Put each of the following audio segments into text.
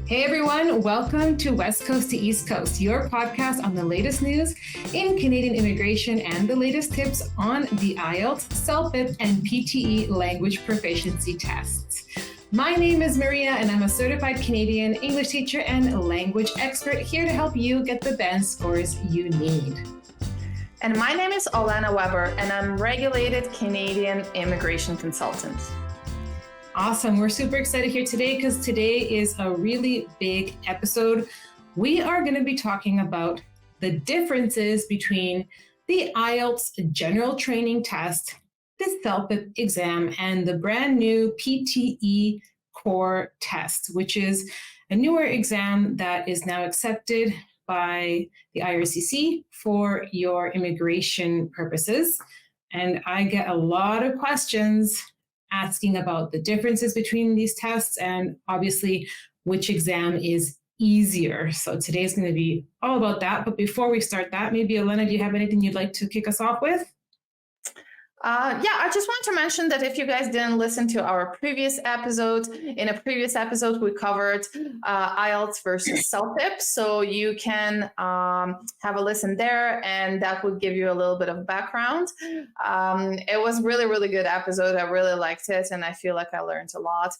Hey everyone, welcome to West Coast to East Coast, your podcast on the latest news in Canadian immigration and the latest tips on the IELTS, CELPIP, and PTE language proficiency tests. My name is Maria and I'm a certified Canadian English teacher and language expert here to help you get the band scores you need. And my name is Olena Weber and I'm regulated Canadian immigration consultant. Awesome. We're super excited here today because today is a really big episode. We are going to be talking about the differences between the IELTS general training test, the CELPIP exam, and the brand new PTE Core test, which is a newer exam that is now accepted by the IRCC for your immigration purposes. And I get a lot of questions asking about the differences between these tests and obviously which exam is easier. So today's going to be all about that. But before we start that, maybe Olena, do you have anything you'd like to kick us off with? I just want to mention that if you guys didn't listen to our previous episode, in a previous episode, we covered IELTS versus CELPIP. So you can have a listen there and that would give you a little bit of background. It was really, really good episode. I really liked it and I feel like I learned a lot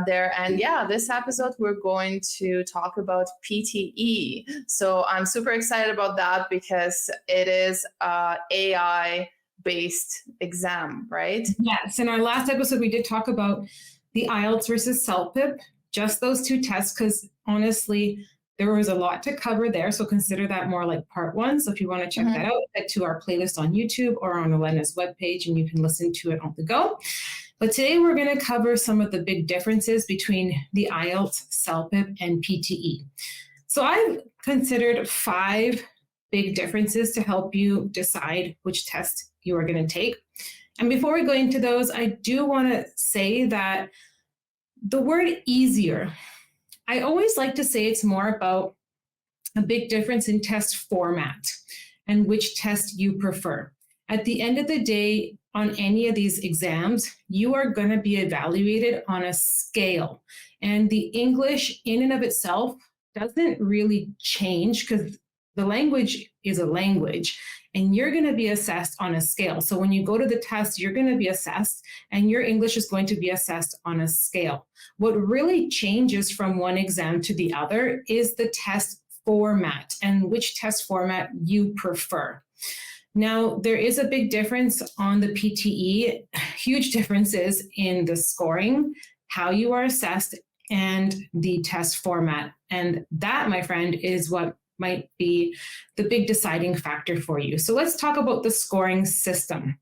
there. And yeah, this episode, we're going to talk about PTE. So I'm super excited about that because it is AI-based exam, right? Yes. In our last episode, we did talk about the IELTS versus CELPIP, just those two tests, because honestly, there was a lot to cover there. So consider that more like part one. So if you want to check that out, head to our playlist on YouTube or on Olena's webpage, and you can listen to it on the go. But today we're going to cover some of the big differences between the IELTS, CELPIP, and PTE. So I've considered 5 big differences to help you decide which test you are going to take. And before we go into those, I do want to say that the word easier, I always like to say it's more about a big difference in test format and which test you prefer. At the end of the day, on any of these exams, you are going to be evaluated on a scale. And the English in and of itself doesn't really change because the language is a language and you're going to be assessed on a scale. So when you go to the test, you're going to be assessed and your English is going to be assessed on a scale. What really changes from one exam to the other is the test format and which test format you prefer. Now, there is a big difference on the PTE, huge differences in the scoring, how you are assessed, and the test format. And that, my friend, is what might be the big deciding factor for you. So let's talk about the scoring system.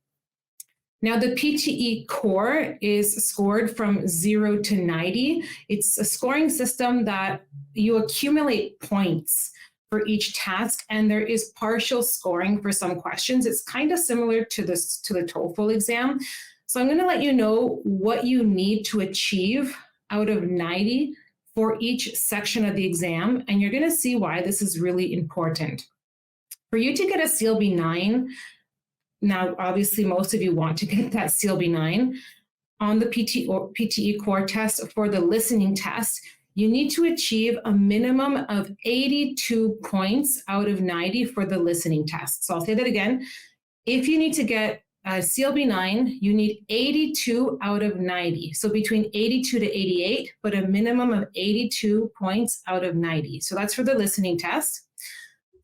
Now, the PTE Core is scored from 0 to 90. It's a scoring system that you accumulate points for each task, and there is partial scoring for some questions. It's kind of similar to the TOEFL exam. So I'm going to let you know what you need to achieve out of 90 for each section of the exam, and you're going to see why this is really important. For you to get a CLB 9, now obviously most of you want to get that CLB 9, on the PTE Core test for the listening test, you need to achieve a minimum of 82 points out of 90 for the listening test. So I'll say that again. If you need to get a CLB 9, you need 82 out of 90. So between 82 to 88, but a minimum of 82 points out of 90. So that's for the listening test.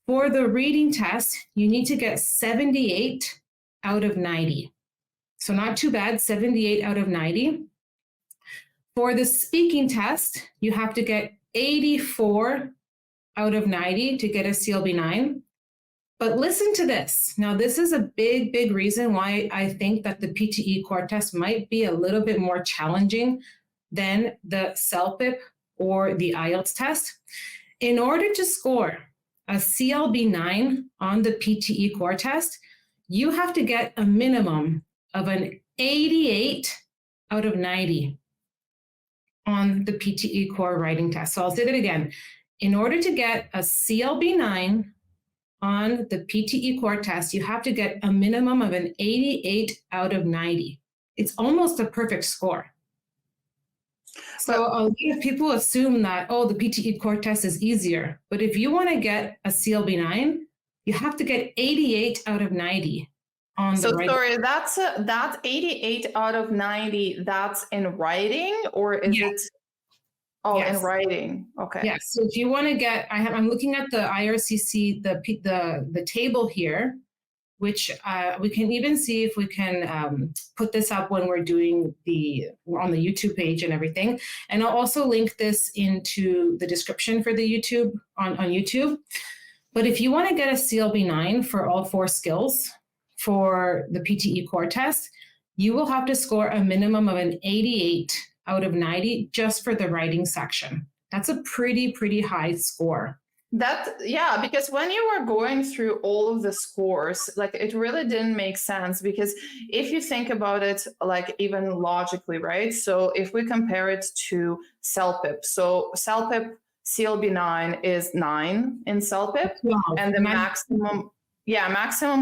For the reading test, you need to get 78 out of 90. So not too bad, 78 out of 90. For the speaking test, you have to get 84 out of 90 to get a CLB 9. But listen to this. Now, this is a big, big reason why I think that the PTE Core test might be a little bit more challenging than the CELPIP or the IELTS test. In order to score a CLB 9 on the PTE Core test, you have to get a minimum of an 88 out of 90 on the PTE Core writing test. So I'll say that again. In order to get a CLB 9 on the PTE Core test, you have to get a minimum of an 88 out of 90. It's almost a perfect score. So a lot of people assume that, oh, the PTE Core test is easier. But if you want to get a CLB9, you have to get 88 out of 90 on the writing. Sorry, that's 88 out of 90. That's in writing, or is it? Oh, Yes. in writing. Okay. Yes. So if you want to get, I'm looking at the IRCC, the table here, which we can even see if we can put this up when we're doing on the YouTube page and everything. And I'll also link this into the description for the YouTube on YouTube. But if you want to get a CLB9 for all 4 skills for the PTE Core test, you will have to score a minimum of an 88 out of 90 just for the writing section. That's a pretty high score. Because when you were going through all of the scores, like it really didn't make sense, because if you think about it, like even logically, right? So if we compare it to CELPIP, so CELPIP CLB9 is 9 in CELPIP, and the maximum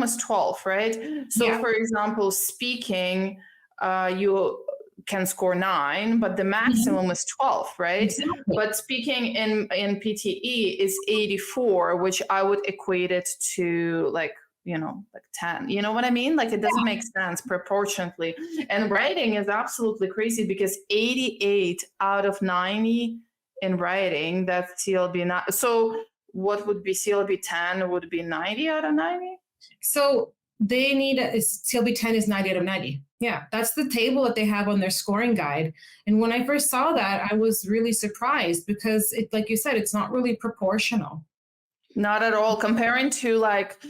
is 12, right? So for example, speaking, you can score 9, but the maximum is 12, right? Exactly. But speaking in PTE is 84, which I would equate it to like 10. You know what I mean? Like it doesn't make sense proportionately. And writing is absolutely crazy, because 88 out of 90 in writing, that's CLB9. So what would be CLB 10 would be 90 out of 90? So they need CLB 10 is 90 out of 90. Yeah, that's the table that they have on their scoring guide. And when I first saw that, I was really surprised, because it, like you said, it's not really proportional. Not at all. Comparing to like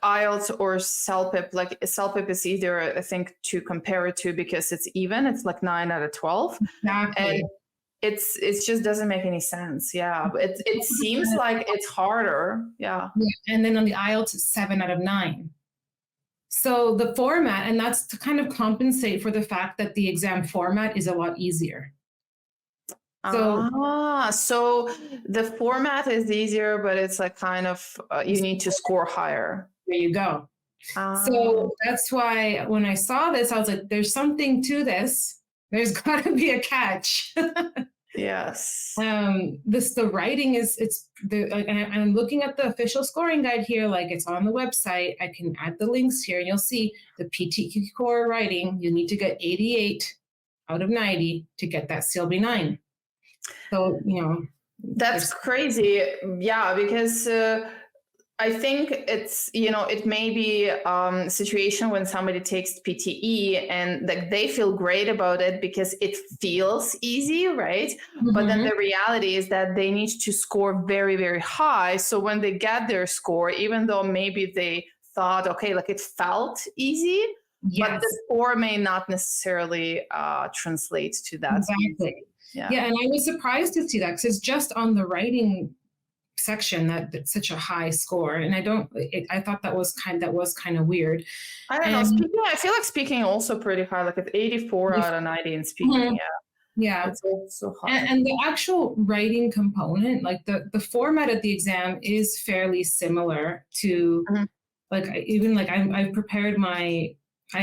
IELTS or CELPIP, like CELPIP is easier, I think, to compare it to, because it's even. It's like 9 out of 12. Exactly. And it just doesn't make any sense. Yeah, it seems like it's harder. Yeah. And then on the IELTS, it's 7 out of 9. So the format, and that's to kind of compensate for the fact that the exam format is a lot easier. So the format is easier, but it's like kind of you need to score higher. There you go. So that's why when I saw this, I was like, there's something to this. There's got to be a catch. Yes. The writing I'm looking at the official scoring guide here, like it's on the website. I can add the links here, and you'll see the PTE Core writing. You need to get 88 out of 90 to get that CLB9. So, that's crazy. Yeah, because I think it's, it may be a situation when somebody takes PTE and like they feel great about it because it feels easy, right? Mm-hmm. But then the reality is that they need to score very, very high. So when they get their score, even though maybe they thought, okay, like it felt easy, yes, but the score may not necessarily translate to that. Exactly. Yeah, and I was surprised to see that, because it's just on the writing section that's such a high score, and I thought that was kind of weird. I don't know. Speaking, I feel like speaking also pretty high, like it's 84 out of 90 in speaking. Mm-hmm. Yeah, it's also high. And the actual writing component, like the format of the exam is fairly similar to, mm-hmm, like I've prepared I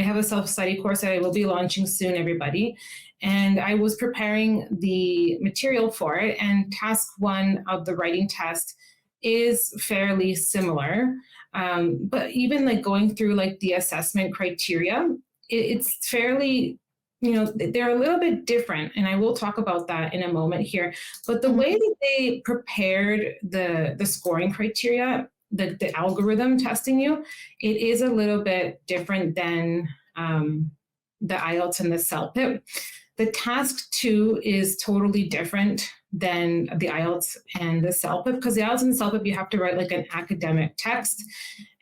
have a self-study course that I will be launching soon, everybody. And I was preparing the material for it, and task 1 of the writing test is fairly similar. But even like going through like the assessment criteria, it's fairly, they're a little bit different. And I will talk about that in a moment here. But the way that they prepared the scoring criteria, the algorithm testing you, it is a little bit different than the IELTS and the CELPIP. The task 2 is totally different than the IELTS and the CELPIP, because the IELTS and the CELPIP, you have to write like an academic text.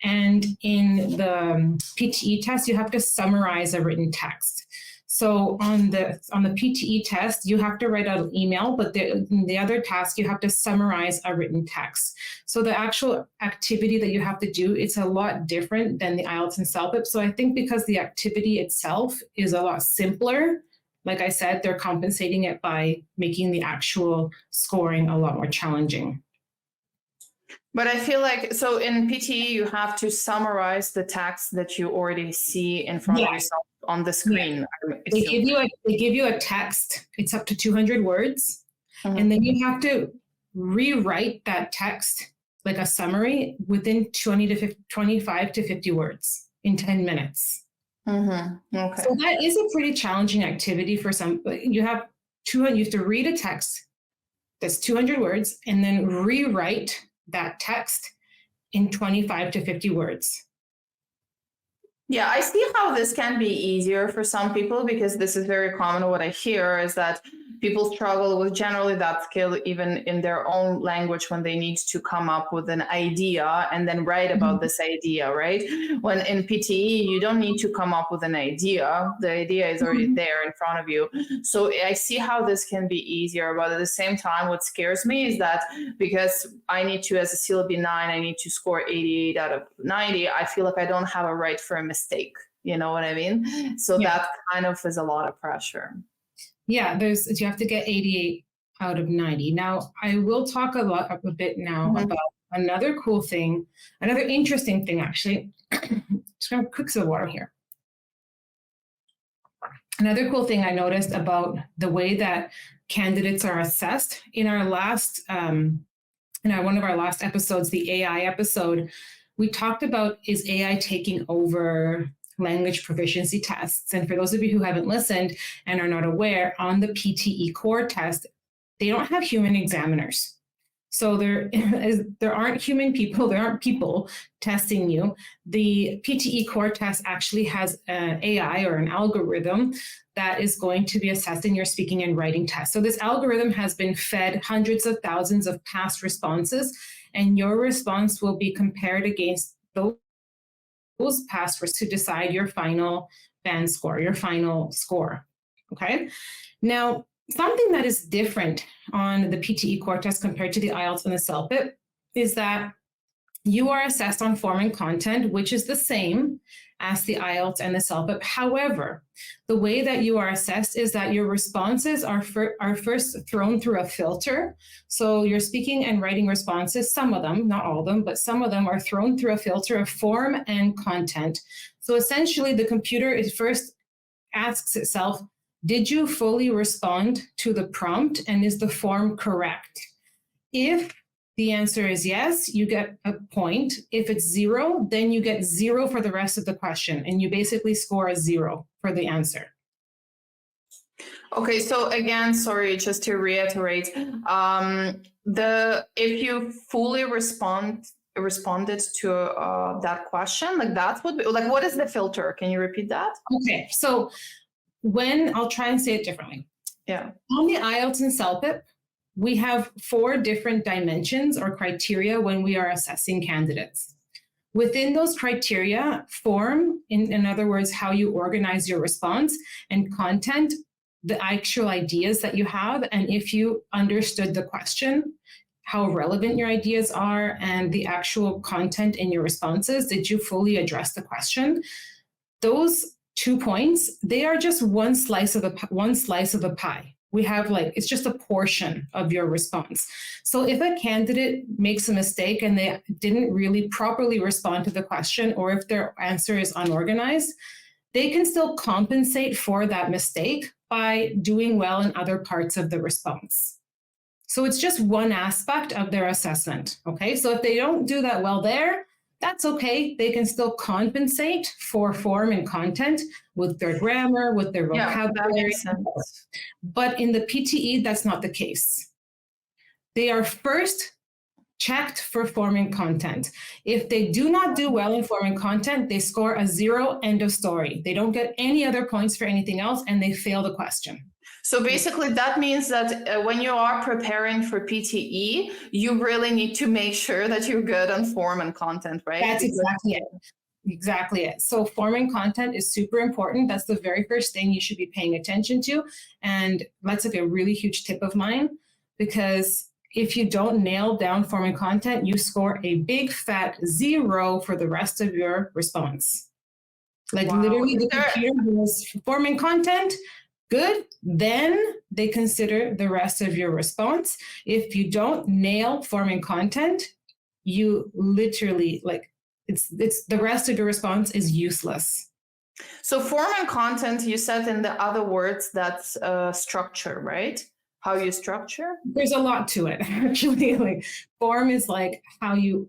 And in the PTE test, you have to summarize a written text. So on the PTE test, you have to write out an email, but the other task, you have to summarize a written text. So the actual activity that you have to do, it's a lot different than the IELTS and CELPIP. So I think because the activity itself is a lot simpler, like I said, they're compensating it by making the actual scoring a lot more challenging. But I feel like, so in PTE, you have to summarize the text that you already see in front of yourself on the screen. They give you a text. It's up to 200 words. Mhm. And then you have to rewrite that text, like a summary, within 25 to 50 words in 10 minutes. Okay. So that is a pretty challenging activity for some. You have to read a text that's 200 words and then rewrite that text in 25 to 50 words. Yeah, I see how this can be easier for some people, because this is very common. What I hear is that people struggle with generally that skill even in their own language when they need to come up with an idea and then write about this idea, right? When in PTE, you don't need to come up with an idea. The idea is already there in front of you. So I see how this can be easier, but at the same time, what scares me is that because I need to, as a CELPIP 9, I need to score 88 out of 90, I feel like I don't have a right for a mistake. You know what I mean? So that kind of is a lot of pressure. Yeah, you have to get 88 out of 90. Now, I will talk a bit now about another cool thing, another interesting thing, actually. Just gonna quick sip of water here. Another cool thing I noticed about the way that candidates are assessed in our last, one of our last episodes, the AI episode, we talked about, is AI taking over language proficiency tests? And for those of you who haven't listened and are not aware, on the PTE Core test, they don't have human examiners. So there aren't human people, there aren't people testing you. The PTE Core test actually has an AI or an algorithm that is going to be assessing your speaking and writing test. So this algorithm has been fed hundreds of thousands of past responses, and your response will be compared against those past to decide your final band score, your final score, okay? Now, something that is different on the PTE Core test compared to the IELTS and the CELPIP is that you are assessed on form and content, which is the same as the IELTS and the CELPIP. However, the way that you are assessed is that your responses are first thrown through a filter. So your speaking and writing responses, some of them, not all of them, but some of them are thrown through a filter of form and content. So essentially, the computer first asks itself, did you fully respond to the prompt, and is the form correct? If the answer is yes, you get a point. If it's 0, then you get 0 for the rest of the question, and you basically score a 0 for the answer. Okay, so again, sorry, just to reiterate, if you fully responded to that question, like that would be like, what is the filter? Can you repeat that? Okay, so I'll try and say it differently. Yeah. On the IELTS and CELPIP, we have 4 different dimensions or criteria when we are assessing candidates. Within those criteria, form, in other words, how you organize your response, and content, the actual ideas that you have, and if you understood the question, how relevant your ideas are, and the actual content in your responses. Did you fully address the question? Those 2 points, they are just one slice of the pie. We have it's just a portion of your response. So if a candidate makes a mistake and they didn't really properly respond to the question, or if their answer is unorganized, they can still compensate for that mistake by doing well in other parts of the response. So it's just one aspect of their assessment, okay? So if they don't do that well there, that's okay. They can still compensate for form and content with their grammar, with their vocabulary. But in the PTE, that's not the case. They are first checked for form and content. If they do not do well in form and content, they score a 0, end of story. They don't get any other points for anything else, and they fail the question. So basically, that means that when you are preparing for PTE, you really need to make sure that you're good on form and content, right? That's exactly it. Exactly it. So form and content is super important. That's the very first thing you should be paying attention to. And that's a really huge tip of mine, because if you don't nail down form and content, you score a big fat 0 for the rest of your response. Literally, the computer was form and content, good, then they consider the rest of your response. If you don't nail form and content, you literally it's the rest of your response is useless. So form and content, you said in the other words, that's structure, right? How you structure? There's a lot to it, actually. Like form is like how you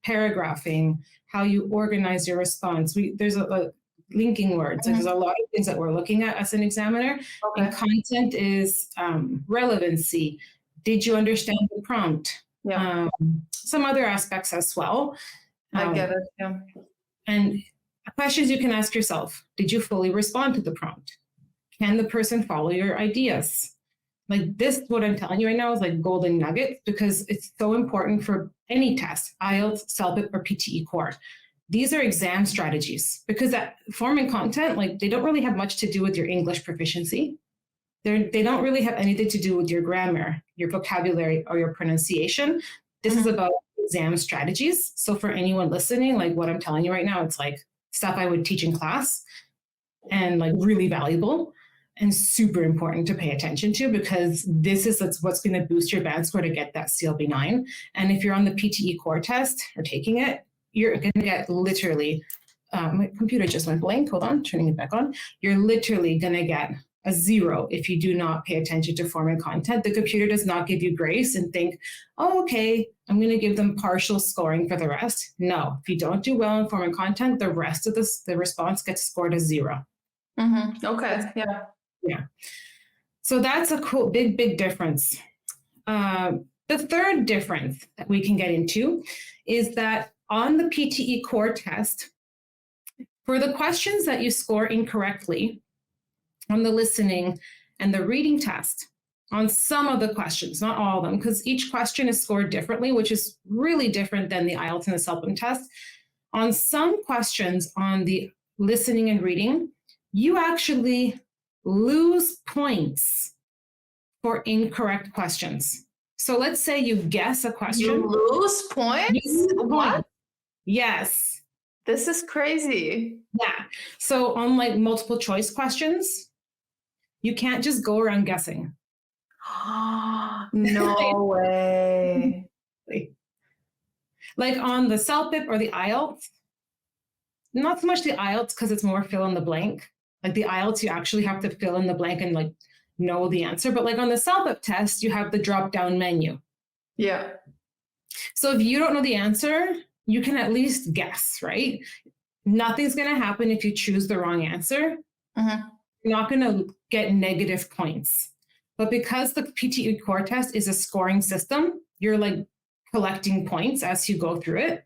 paragraphing, how you organize your response. There's a linking words. So there's a lot of things that we're looking at as an examiner. Okay. And content is relevancy. Did you understand the prompt? Yeah. Some other aspects as well. I get it. Yeah. And questions you can ask yourself: did you fully respond to the prompt? Can the person follow your ideas? Like this, what I'm telling you right now is like golden nuggets, because it's so important for any test, IELTS, CELPIP, or PTE Core. These are exam strategies, because that form and content, like they don't really have much to do with your English proficiency. They don't really have anything to do with your grammar, your vocabulary, or your pronunciation. This is about exam strategies. So for anyone listening, like what I'm telling you right now, it's like stuff I would teach in class, and like really valuable and super important to pay attention to, because this is what's going to boost your band score to get that CLB9. And if you're on the PTE Core test or taking it, you're going to get literally, my computer just went blank. Hold on, turning it back on. You're literally going to get a 0 if you do not pay attention to form and content. The computer does not give you grace and think, oh, okay, I'm going to give them partial scoring for the rest. No, if you don't do well in form and content, the rest of the response gets scored as 0. Okay, yeah. Yeah. So that's a cool, big difference. The third difference that we can get into is that on the PTE Core test, for the questions that you score incorrectly on the listening and the reading test, on some of the questions, not all of them, because each question is scored differently, which is really different than the IELTS and the CELPIP test. On some questions on the listening and reading, you actually lose points for incorrect questions. So let's say you guess a question. You lose points? What? Yes. This is crazy. Yeah. So on like multiple choice questions, you can't just go around guessing. No way. Like on the CELPIP or the IELTS, not so much the IELTS because it's more fill in the blank. Like the IELTS, you actually have to fill in the blank and like know the answer. But like on the CELPIP test, you have the drop-down menu. Yeah. So if you don't know the answer, you can at least guess, right? Nothing's going to happen if you choose the wrong answer. You're not going to get negative points. But because the PTE Core test is a scoring system, you're like collecting points as you go through it.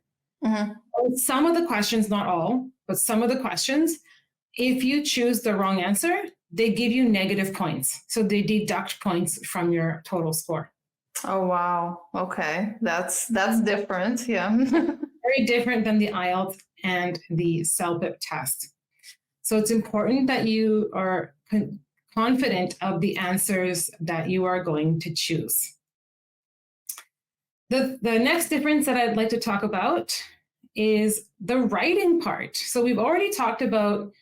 Some of the questions, not all, but some of the questions, if you choose the wrong answer, they give you negative points. So they deduct points from your total score. Oh, wow. Okay. That's different. Yeah. Very different than the IELTS and the CELPIP test. So it's important that you are confident of the answers that you are going to choose. The next difference that I'd like to talk about is the writing part. So we've already talked about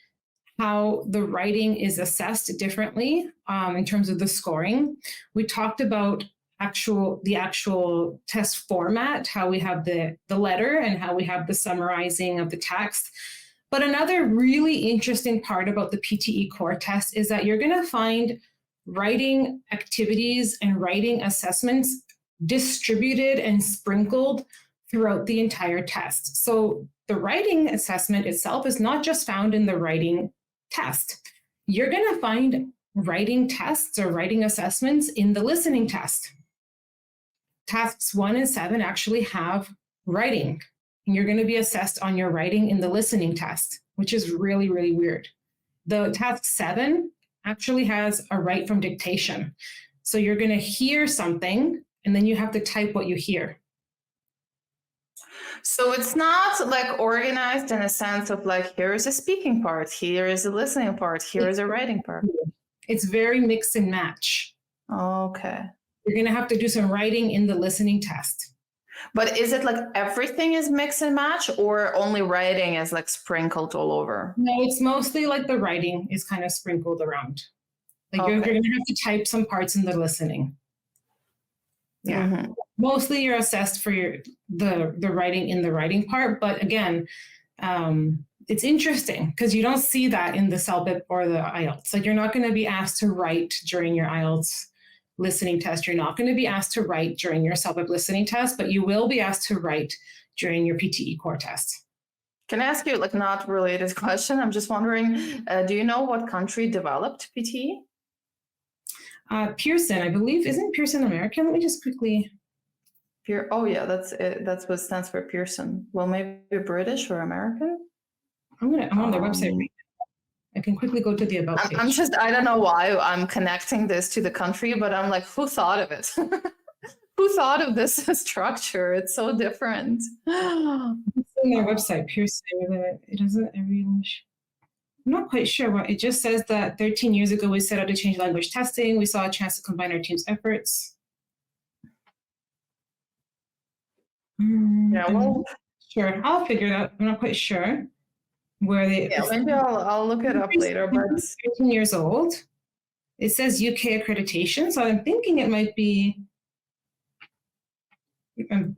how the writing is assessed differently in terms of the scoring. We talked about the actual test format, how we have the letter and how we have the summarizing of the text. But another really interesting part about the PTE Core test is that you're going to find writing activities and writing assessments distributed and sprinkled throughout the entire test. So the writing assessment itself is not just found in the writing test. You're going to find writing tests or writing assessments in the listening test. Tasks 1 and 7 actually have writing, and you're going to be assessed on your writing in the listening test, which is really, really weird. The task 7 actually has a write from dictation. So you're going to hear something, and then you have to type what you hear. So it's not like organized in a sense of like, here is a speaking part, here is a listening part, here is a writing part. It's very mix and match. Okay. You're going to have to do some writing in the listening test. But is it like everything is mix and match, or only writing is like sprinkled all over? No, it's mostly like the writing is kind of sprinkled around. Like you're going to have to type some parts in the listening. Yeah. Mostly you're assessed for the writing in the writing part. But again, it's interesting because you don't see that in the CELPIP or the IELTS. Like you're not going to be asked to write during your IELTS listening test. You're not going to be asked to write during your CELPIP listening test, but you will be asked to write during your PTE Core test. Can I ask you, like, not related question? I'm just wondering, do you know what country developed PTE? Pearson, I believe, isn't Pearson American? Let me just quickly. Oh yeah, that's it. That's what stands for Pearson. Well, maybe British or American. I'm on their website right now. I can quickly go to the about page. I don't know why I'm connecting this to the country, but I'm like, who thought of it? Who thought of this structure? It's so different. It's on their website, Pearson. It doesn't every English. I'm not quite sure what it just says that 13 years ago we set out to change language testing. We saw a chance to combine our team's efforts. Yeah, well, sure, I'll figure it out. I'm not quite sure where they. Yeah, maybe I'll look it up later. But 13 years old. It says UK accreditation, so I'm thinking it might be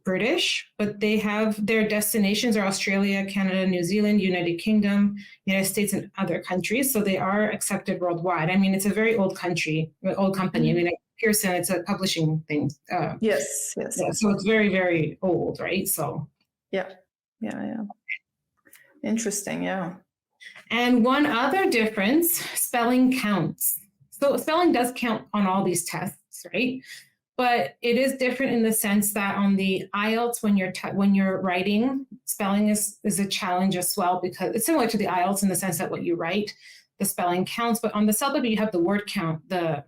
British, but they have their destinations are Australia, Canada, New Zealand, United Kingdom, United States, and other countries. So they are accepted worldwide. I mean, it's a very old company. I mean, Pearson, it's a publishing thing. Yes. Yeah, so it's very, very old, right? So. Yeah. Interesting, yeah. And one other difference, spelling counts. So spelling does count on all these tests, right? But it is different in the sense that on the IELTS, when you're writing, spelling is a challenge as well, because it's similar to the IELTS in the sense that what you write, the spelling counts. But on the CELPIP, you have the word count, the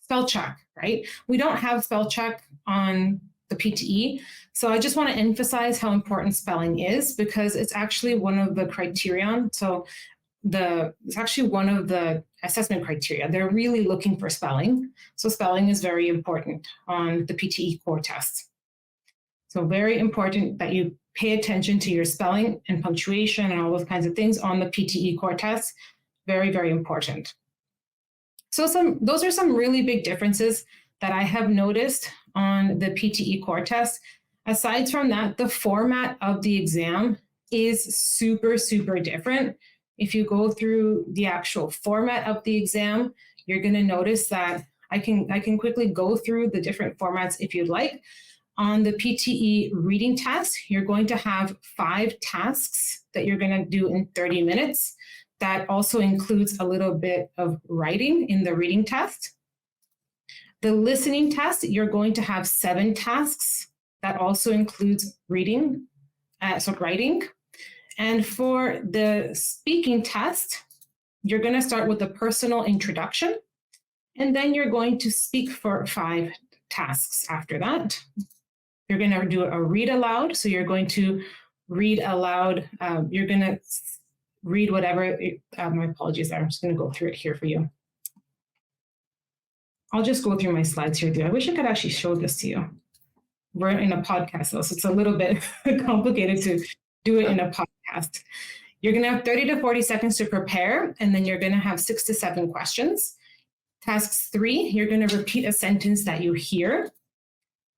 spell check, right? We don't have spell check on the PTE. So I just want to emphasize how important spelling is, because it's actually one of the criterion. So it's actually one of the assessment criteria. They're really looking for spelling. So spelling is very important on the PTE Core test. So very important that you pay attention to your spelling and punctuation and all those kinds of things on the PTE Core test. Very, very important. So those are some really big differences that I have noticed on the PTE Core test. Aside from that, the format of the exam is super, super different. If you go through the actual format of the exam, you're going to notice that I can quickly go through the different formats if you'd like. On the PTE reading test, you're going to have 5 tasks that you're going to do in 30 minutes. That also includes a little bit of writing in the reading test. The listening test, you're going to have 7 tasks. That also includes writing. And for the speaking test, you're going to start with a personal introduction, and then you're going to speak for 5 tasks after that. You're going to do a read aloud. So you're going to read aloud. You're going to read whatever. My apologies there. I'm just going to go through it here for you. I'll just go through my slides here, too. I wish I could actually show this to you. We're in a podcast, though, so it's a little bit complicated to do it in a podcast. You're going to have 30 to 40 seconds to prepare, and then you're going to have 6 to 7 questions. Task 3, you're going to repeat a sentence that you hear.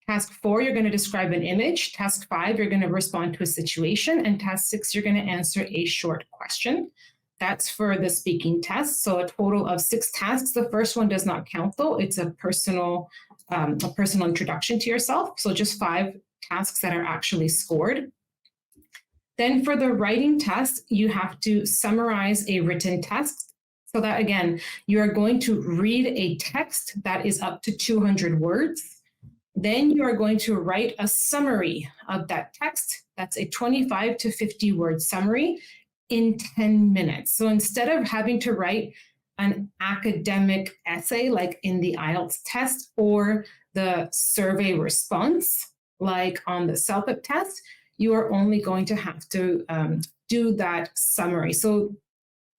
Task 4, you're going to describe an image. Task 5, you're going to respond to a situation. And task 6, you're going to answer a short question. That's for the speaking test. So a total of 6 tasks. The first one does not count, though. It's a personal introduction to yourself. So just 5 tasks that are actually scored. Then for the writing test, you have to summarize a written text. So that, again, you are going to read a text that is up to 200 words. Then you are going to write a summary of that text. That's a 25 to 50 word summary in 10 minutes. So instead of having to write an academic essay like in the IELTS test or the survey response like on the CELPIP test, you are only going to have to do that summary. So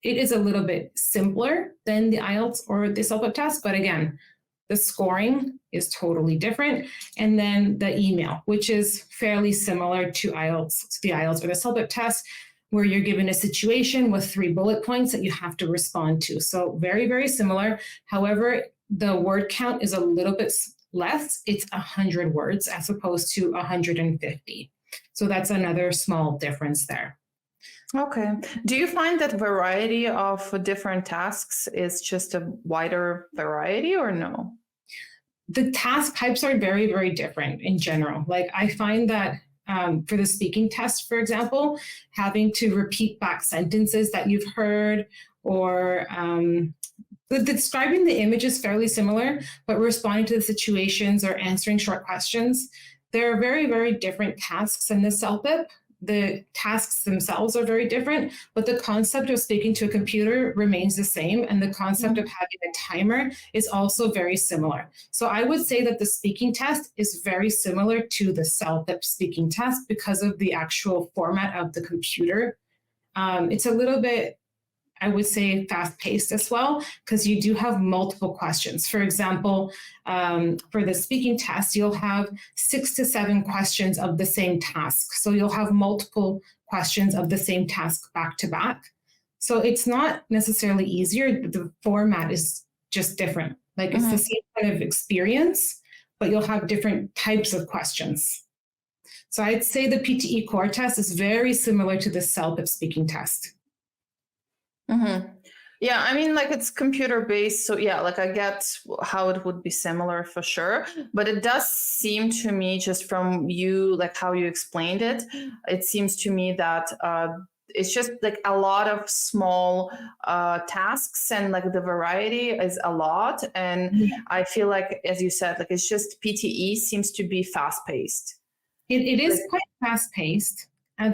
it is a little bit simpler than the IELTS or the CELPIP test, but again, the scoring is totally different. And then the email, which is fairly similar to the IELTS or the CELPIP test, where you're given a situation with 3 bullet points that you have to respond to. So very, very similar. However, the word count is a little bit less. It's 100 words as opposed to 150. So that's another small difference there. Okay. Do you find that variety of different tasks is just a wider variety or no? The task types are very, very different in general. Like I find that for the speaking test, for example, having to repeat back sentences that you've heard or describing the image is fairly similar, but responding to the situations or answering short questions, there are very, very different tasks in the CELPIP. The tasks themselves are very different, but the concept of speaking to a computer remains the same, and the concept of having a timer is also very similar. So I would say that the speaking test is very similar to the CELPIP speaking test because of the actual format of the computer. It's a little bit, I would say, fast-paced as well, because you do have multiple questions. For example, for the speaking test, you'll have 6 to 7 questions of the same task. So you'll have multiple questions of the same task back to back. So it's not necessarily easier. The format is just different. Like it's the same kind of experience, but you'll have different types of questions. So I'd say the PTE Core test is very similar to the CELPIP speaking test. Yeah, I mean, like it's computer based. So yeah, like I get how it would be similar for sure. But it does seem to me, just from you, like how you explained it, it seems to me that it's just like a lot of small tasks, and like the variety is a lot. And I feel like, as you said, like it's just PTE seems to be fast paced. It is quite fast paced.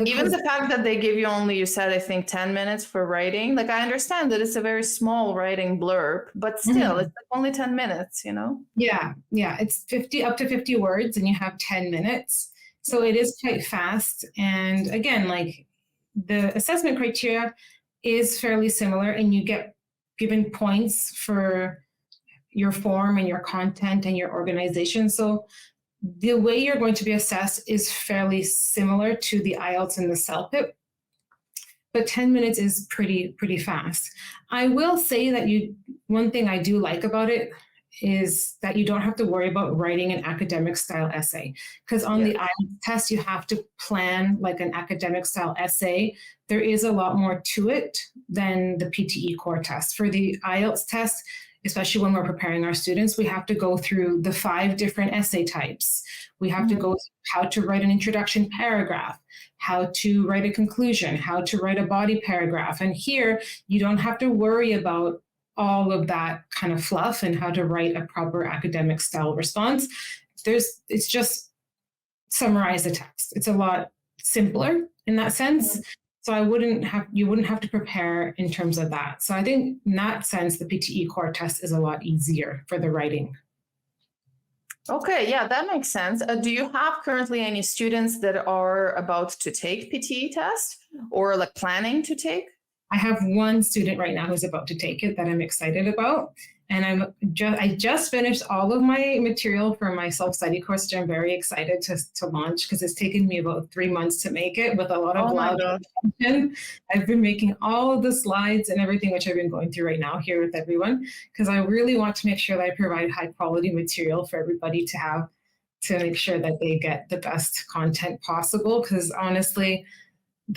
Even the fact that they give you only, you said, I think 10 minutes for writing. Like I understand that it's a very small writing blurb, but still, it's like only 10 minutes, you know? Yeah, it's up to 50 words, and you have 10 minutes. So it is quite fast. And again, like the assessment criteria is fairly similar, and you get given points for your form and your content and your organization. So the way you're going to be assessed is fairly similar to the IELTS and the CELPIP, but 10 minutes is pretty fast. I will say that one thing I do like about it is that you don't have to worry about writing an academic style essay, because on the IELTS test, you have to plan like an academic style essay. There is a lot more to it than the PTE Core test. For the IELTS test, especially when we're preparing our students, we have to go through the 5 different essay types. We have to go through how to write an introduction paragraph, how to write a conclusion, how to write a body paragraph. And here, you don't have to worry about all of that kind of fluff and how to write a proper academic style response. It's just summarize the text. It's a lot simpler in that sense. So you wouldn't have to prepare in terms of that. So I think in that sense, the PTE Core test is a lot easier for the writing. Okay, yeah, that makes sense. Do you have currently any students that are about to take PTE test or like planning to take? I have one student right now who's about to take it that I'm excited about. And I just finished all of my material for my self-study course, which I'm very excited to launch, because it's taken me about 3 months to make it with a lot of love and attention. I've been making all of the slides and everything, which I've been going through right now here with everyone, because I really want to make sure that I provide high quality material for everybody to have, to make sure that they get the best content possible. Because honestly,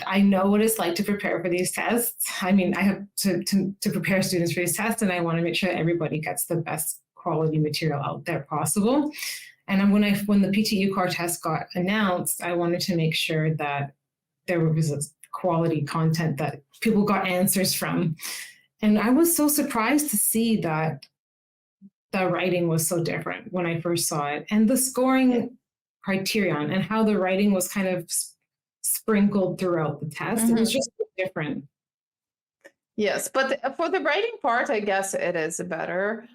I know what it's like to prepare for these tests. I mean, I have to prepare students for these tests, and I want to make sure that everybody gets the best quality material out there possible. And when the PTE Core test got announced, I wanted to make sure that there was a quality content that people got answers from. And I was so surprised to see that the writing was so different when I first saw it, and the scoring criterion and how the writing was kind of sprinkled throughout the test. It was just different. Yes, but for the writing part, I guess it is a better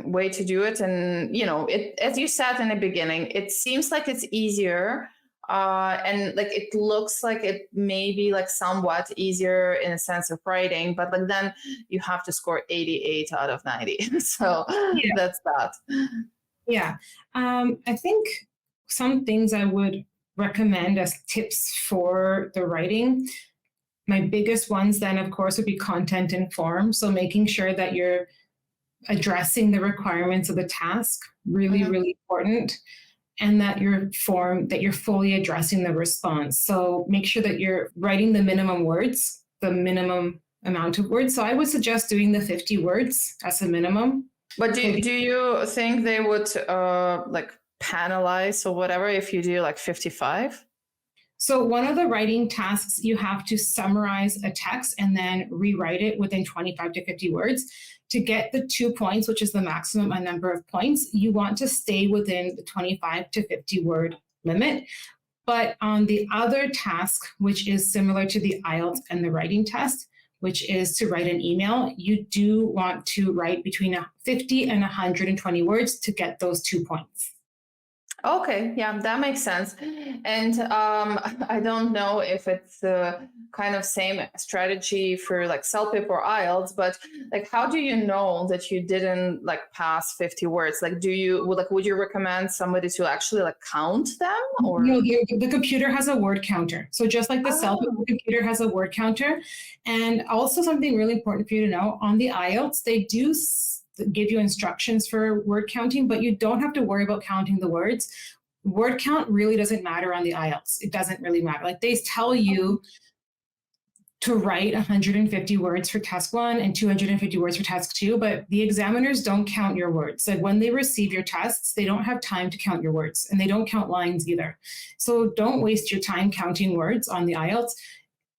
way to do it. And, you know, it, as you said in the beginning, it seems like it's easier and like it looks like it may be like somewhat easier in a sense of writing, but like then you have to score 88 out of 90. So that's that. Yeah. I think some things I would recommend as tips for the writing. My biggest ones then, of course, would be content and form. So making sure that you're addressing the requirements of the task, really important. and that your form, that you're fully addressing the response. So make sure that you're writing the minimum words, the minimum amount of words. So I would suggest doing the 50 words as a minimum. But do you think they would like penalize or whatever if you do like 55? So one of the writing tasks, you have to summarize a text and then rewrite it within 25 to 50 words. To get the 2 points, which is the maximum number of points, you want to stay within the 25 to 50 word limit. But on the other task, which is similar to the IELTS and the writing test, which is to write an email, you do want to write between 50 and 120 words to get those 2 points. Okay, yeah, that makes sense. And I don't know if it's the kind of same strategy for like CELPIP or IELTS, but like, how do you know that you didn't like pass 50 words? Like, would you recommend somebody to actually like count them? Or no, the computer has a word counter. So just like the CELPIP, the computer has a word counter. And also something really important for you to know, on the IELTS, they do give you instructions for word counting, but you don't have to worry about counting the words. Word count really doesn't matter on the IELTS. It doesn't really matter. Like they tell you to write 150 words for task 1 and 250 words for task 2, but the examiners don't count your words. Like when they receive your tests, they don't have time to count your words, and they don't count lines either. So don't waste your time counting words on the IELTS.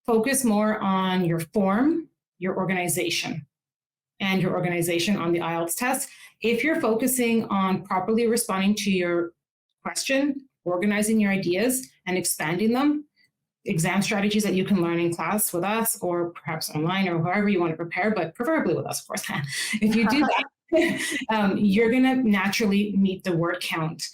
Focus more on your form, your organization, and your organization on the IELTS test. If you're focusing on properly responding to your question, organizing your ideas and expanding them, exam strategies that you can learn in class with us or perhaps online or however you want to prepare, but preferably with us, of course. If you do that, you're going to naturally meet the word count.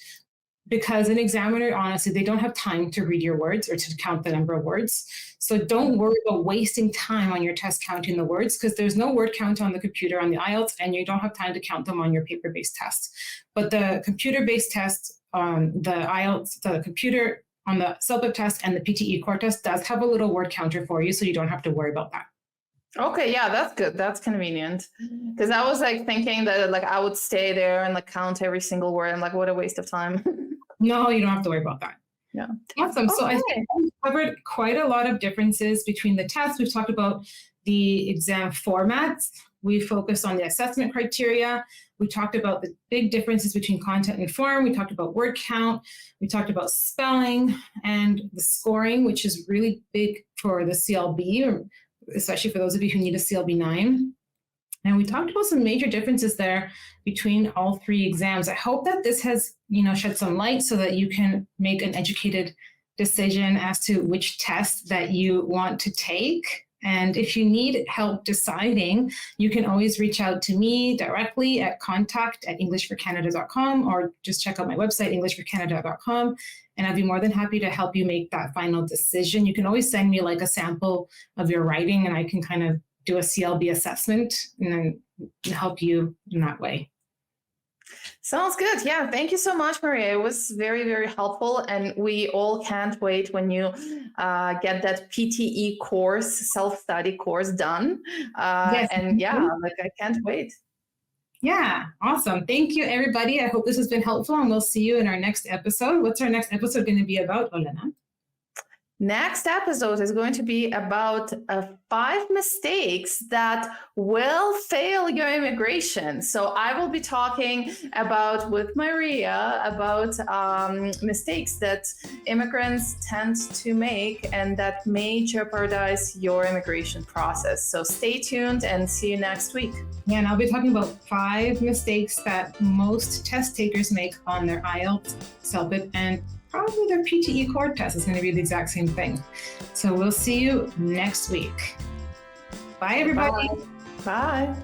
Because an examiner, honestly, they don't have time to read your words or to count the number of words. So don't worry about wasting time on your test counting the words, because there's no word count on the computer on the IELTS, and you don't have time to count them on your paper-based test. But the computer-based test on the IELTS, the computer on the CELPIP test and the PTE Core test does have a little word counter for you, so you don't have to worry about that. Okay, yeah, that's good. That's convenient. Because I was like thinking that like I would stay there and like count every single word, and like what a waste of time. No, you don't have to worry about that. Yeah. Awesome. Okay. So I think we've covered quite a lot of differences between the tests. We've talked about the exam formats. We focused on the assessment criteria. We talked about the big differences between content and form. We talked about word count. We talked about spelling and the scoring, which is really big for the CLB, or especially for those of you who need a CLB 9. And we talked about some major differences there between all 3 exams. I hope that this has, shed some light so that you can make an educated decision as to which test that you want to take. And if you need help deciding, you can always reach out to me directly at contact@englishforcanada.com, or just check out my website, englishforcanada.com, and I'd be more than happy to help you make that final decision. You can always send me like a sample of your writing, and I can kind of do a CLB assessment and then help you in that way. Sells good. Yeah, thank you so much, Maria. It was very, very helpful, and we all can't wait when you get that PTE course, self-study course done. Yes. And yeah, like I can't wait. Yeah, awesome. Thank you, everybody. I hope this has been helpful, and we'll see you in our next episode. What's our next episode going to be about, Olena? Next episode is going to be about 5 mistakes that will fail your immigration. So I will be talking with Maria about mistakes that immigrants tend to make and that may jeopardize your immigration process. So stay tuned and see you next week. Yeah, and I'll be talking about 5 mistakes that most test takers make on their IELTS, CELPIP, and probably their PTE Core test is going to be the exact same thing. So we'll see you next week. Bye, everybody. Bye. Bye.